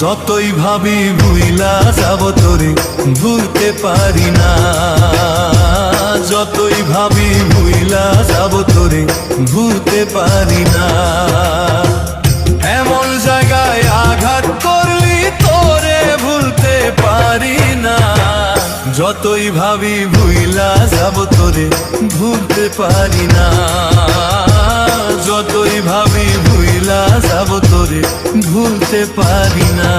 যতই ভাবি ভুইলা যাব তোরে ভুলতে পারি না, যতই ভাবি ভুইলা যাব তোরে ভুলতে পারি না। এমন জায়গায় আঘাত করলি তোরে ভুলতে পারি না, যতই ভাবি ভুইলা যাব তোরে ভুলতে পারি না, যতই ভাবি ভুইলা যাব তোরে ভুলতে পারি না।